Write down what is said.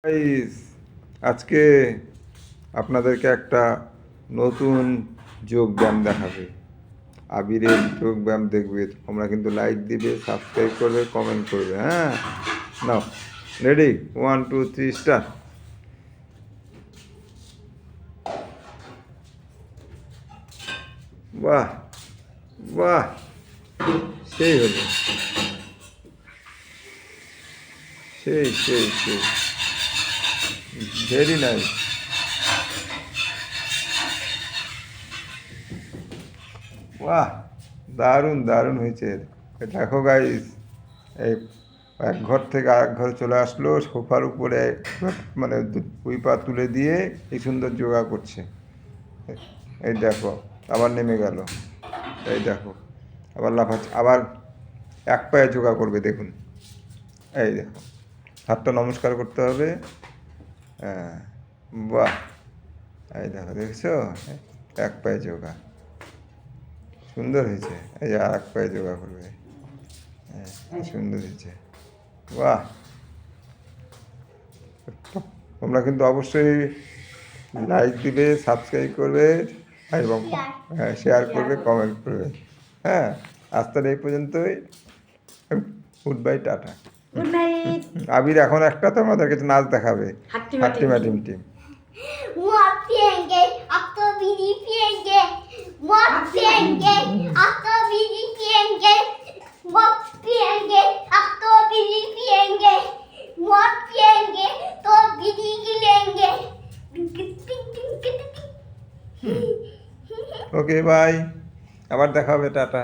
Guys, আজকে আপনাদেরকে একটা নতুন যোগ ব্যায়াম দেখাবে। আবিরের যোগ ব্যায়াম দেখবে, তোমরা কিন্তু লাইক দিবে, সাবস্ক্রাইব করবে, কমেন্ট করবে। হ্যাঁ, নাও, রেডি, 1 2 3 স্টার্ট। বাহ বাহ, সেই হলো, সেই ভেরি নাইস। বাহ, দারুণ দারুণ হয়েছে। দেখো গাইস, এই এক ঘর থেকে আরেক ঘরে চলে আসলো, সোফার উপরে মানে দুই পা তুলে দিয়ে এই সুন্দর যোগা করছে। এই দেখো, আবার নেমে গেল। এই দেখো, আবার লাফাচ্ছে, আবার এক পায়ে যোগা করবে, দেখুন। এই দেখো, হাতটা নমস্কার করতে হবে। হ্যাঁ, বাহ, এই দেখো, দেখছো, এক পায়ে যোগা সুন্দর হয়েছে। এই যে আর এক পায়ে যোগা করবে। হ্যাঁ, সুন্দর হয়েছে, বাহ। তোমরা কিন্তু অবশ্যই লাইক দিবে, সাবস্ক্রাইব করবে এবং শেয়ার করবে, কমেন্ট করবে। হ্যাঁ, আজ তাহলে এই পর্যন্তই। Good bye, tata. আবির এখন একটা তোমাদের কাছে নাচ দেখাবে, হাট্টিমা টিম টিম। ওকে, বাই, আবার দেখা হবে, টাটা।